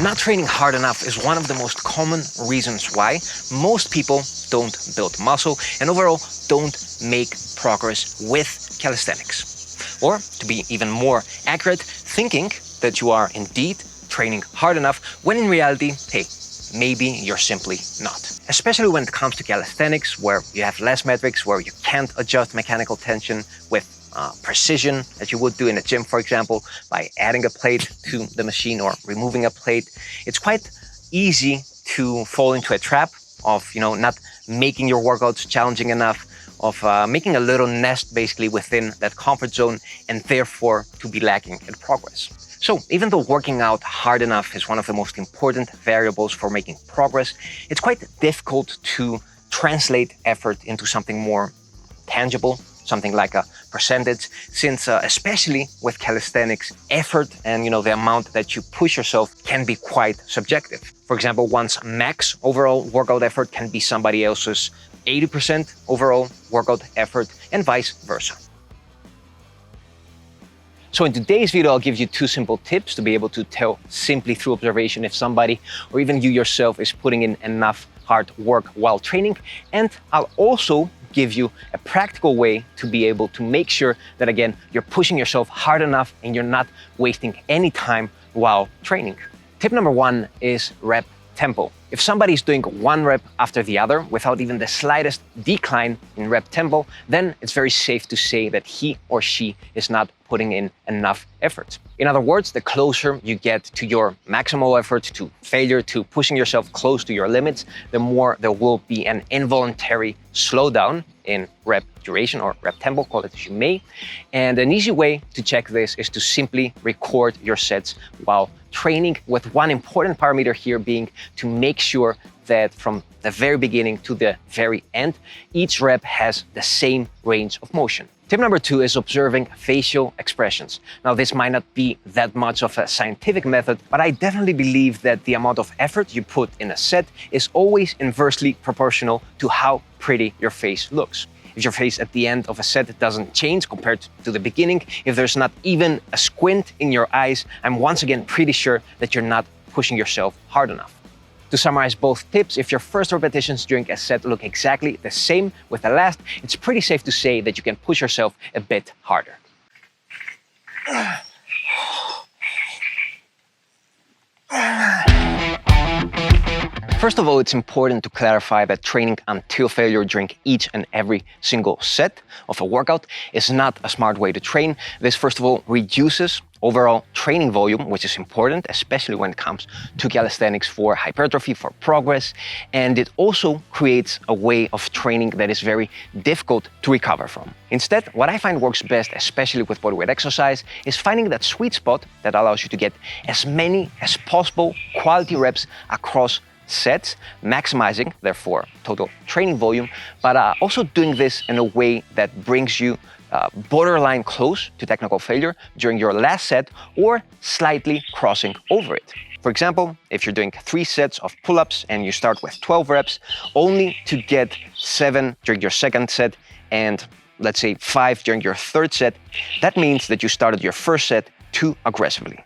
Not training hard enough is one of the most common reasons why most people don't build muscle and overall don't make progress with calisthenics. Or, to be even more accurate, thinking that you are indeed training hard enough when in reality, hey, maybe you're simply not. Especially when it comes to calisthenics, where you have less metrics, where you can't adjust mechanical tension with precision as you would do in a gym, for example, by adding a plate to the machine or removing a plate. It's quite easy to fall into a trap of, not making your workouts challenging enough, of making a little nest basically within that comfort zone and therefore to be lacking in progress. So even though working out hard enough is one of the most important variables for making progress, it's quite difficult to translate effort into something more tangible, something like a percentage, since especially with calisthenics, effort and the amount that you push yourself can be quite subjective. For example, one's max overall workout effort can be somebody else's 80% overall workout effort and vice versa. So in today's video, I'll give you 2 simple tips to be able to tell simply through observation if somebody or even you yourself is putting in enough hard work while training. And I'll also give you a practical way to be able to make sure that, again, you're pushing yourself hard enough and you're not wasting any time while training. Tip number 1 is rep tempo. If somebody's doing one rep after the other without even the slightest decline in rep tempo, then it's very safe to say that he or she is not putting in enough effort. In other words, the closer you get to your maximal effort, to failure, to pushing yourself close to your limits, the more there will be an involuntary slowdown in rep duration or rep tempo, call it as you may. And an easy way to check this is to simply record your sets while training, with one important parameter here being to make sure that from the very beginning to the very end, each rep has the same range of motion. Tip number 2 is observing facial expressions. Now, this might not be that much of a scientific method, but I definitely believe that the amount of effort you put in a set is always inversely proportional to how pretty your face looks. If your face at the end of a set doesn't change compared to the beginning, if there's not even a squint in your eyes, I'm once again pretty sure that you're not pushing yourself hard enough. To summarize both tips, if your first repetitions during a set look exactly the same with the last, it's pretty safe to say that you can push yourself a bit harder. First of all, it's important to clarify that training until failure during each and every single set of a workout is not a smart way to train. This, first of all, reduces overall training volume, which is important, especially when it comes to calisthenics for hypertrophy, for progress. And it also creates a way of training that is very difficult to recover from. Instead, what I find works best, especially with bodyweight exercise, is finding that sweet spot that allows you to get as many as possible quality reps across sets, maximizing, therefore, total training volume, but also doing this in a way that brings you borderline close to technical failure during your last set or slightly crossing over it. For example, if you're doing 3 sets of pull-ups and you start with 12 reps, only to get 7 during your second set and let's say 5 during your third set, that means that you started your first set too aggressively.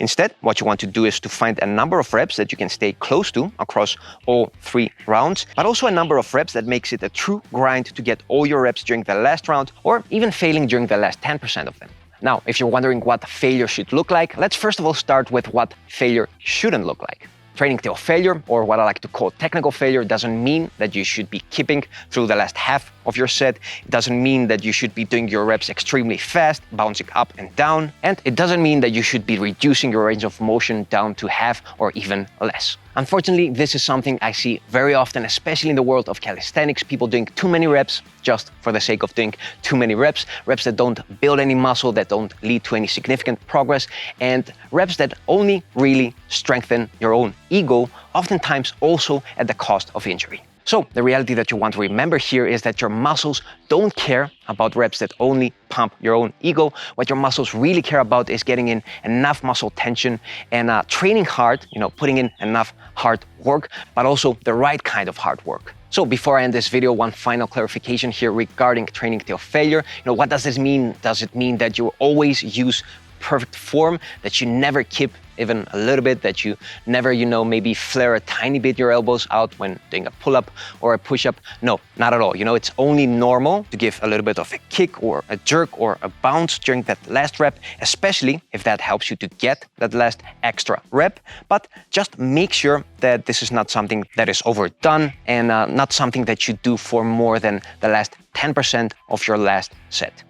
Instead, what you want to do is to find a number of reps that you can stay close to across all 3 rounds, but also a number of reps that makes it a true grind to get all your reps during the last round or even failing during the last 10% of them. Now, if you're wondering what failure should look like, let's first of all start with what failure shouldn't look like. Training till failure, or what I like to call technical failure, doesn't mean that you should be keeping through the last half of your set. It doesn't mean that you should be doing your reps extremely fast, bouncing up and down. And it doesn't mean that you should be reducing your range of motion down to half or even less. Unfortunately, this is something I see very often, especially in the world of calisthenics, people doing too many reps just for the sake of doing too many reps that don't build any muscle, that don't lead to any significant progress, and reps that only really strengthen your own ego, oftentimes also at the cost of injury. So the reality that you want to remember here is that your muscles don't care about reps that only pump your own ego. What your muscles really care about is getting in enough muscle tension and training hard, putting in enough hard work, but also the right kind of hard work. So before I end this video, one final clarification here regarding training till failure. What does this mean? Does it mean that you always use perfect form, that you never keep even a little bit, that you never, maybe flare a tiny bit your elbows out when doing a pull-up or a push-up. No, not at all. It's only normal to give a little bit of a kick or a jerk or a bounce during that last rep, especially if that helps you to get that last extra rep. But just make sure that this is not something that is overdone and not something that you do for more than the last 10% of your last set.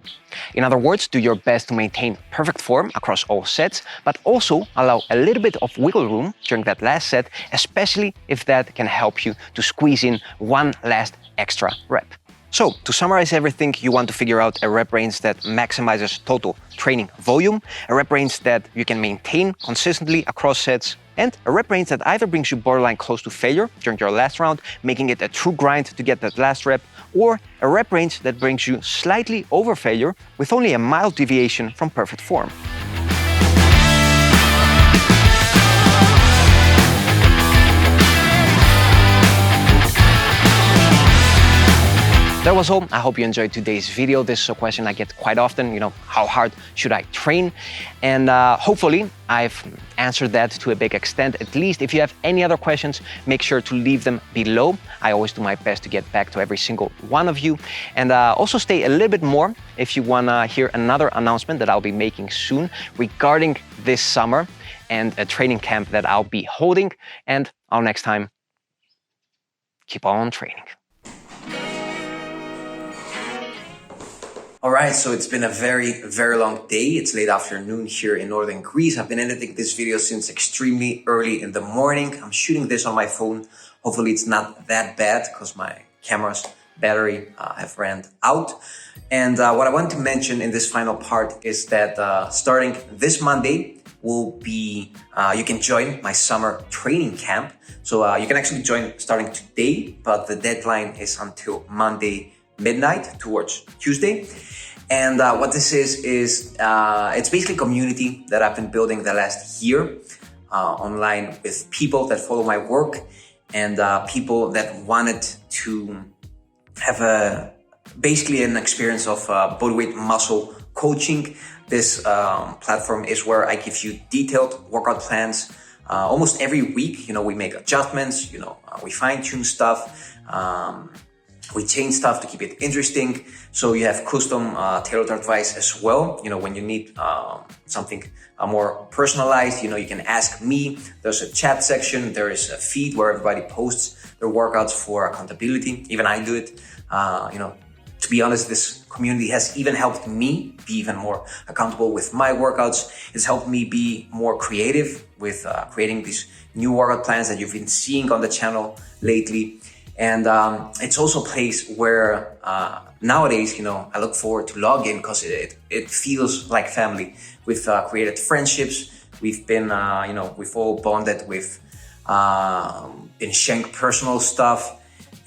In other words, do your best to maintain perfect form across all sets, but also allow a little bit of wiggle room during that last set, especially if that can help you to squeeze in one last extra rep. So, to summarize everything, you want to figure out a rep range that maximizes total training volume, a rep range that you can maintain consistently across sets, and a rep range that either brings you borderline close to failure during your last round, making it a true grind to get that last rep, or a rep range that brings you slightly over failure with only a mild deviation from perfect form. That was all. I hope you enjoyed today's video. This is a question I get quite often, how hard should I train? And hopefully I've answered that to a big extent. At least if you have any other questions, make sure to leave them below. I always do my best to get back to every single one of you. And also stay a little bit more if you want to hear another announcement that I'll be making soon regarding this summer and a training camp that I'll be holding. And until next time, keep on training. All right, so it's been a very, very long day. It's late afternoon here in northern Greece. I've been editing this video since extremely early in the morning. I'm shooting this on my phone. Hopefully it's not that bad because my camera's battery have ran out. And what I want to mention in this final part is that starting this Monday will be, you can join my summer training camp. So you can actually join starting today, but the deadline is until Monday midnight towards Tuesday. And what this is it's basically a community that I've been building the last year online with people that follow my work and people that wanted to have basically an experience of bodyweight muscle coaching. This platform is where I give you detailed workout plans almost every week. We make adjustments, we fine tune stuff. We change stuff to keep it interesting. So you have custom tailored advice as well. When you need something more personalized, you can ask me. There's a chat section. There is a feed where everybody posts their workouts for accountability. Even I do it. To be honest, this community has even helped me be even more accountable with my workouts. It's helped me be more creative with creating these new workout plans that you've been seeing on the channel lately. And it's also a place where nowadays, I look forward to log in because it feels like family. We've created friendships. We've been, we've all bonded. We've been sharing personal stuff.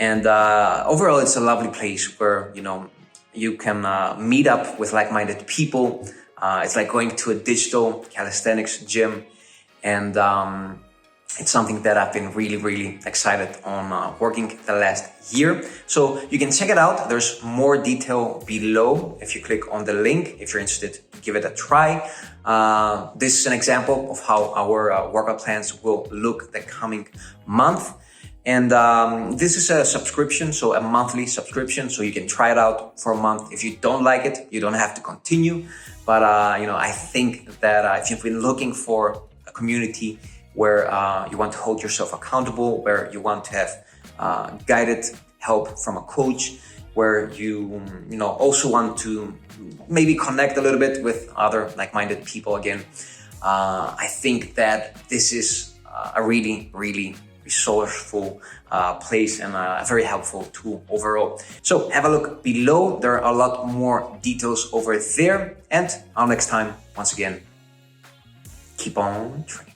And overall, it's a lovely place where, you can meet up with like-minded people. It's like going to a digital calisthenics gym. And it's something that I've been really, really excited on working the last year. So you can check it out. There's more detail below if you click on the link. If you're interested, give it a try. This is an example of how our workout plans will look the coming month. And this is a subscription, so a monthly subscription. So you can try it out for a month. If you don't like it, you don't have to continue. But, I think that if you've been looking for a community where you want to hold yourself accountable, where you want to have guided help from a coach, where you also want to maybe connect a little bit with other like-minded people again. I think that this is a really, really resourceful place and a very helpful tool overall. So have a look below. There are a lot more details over there. And until next time, once again, keep on training.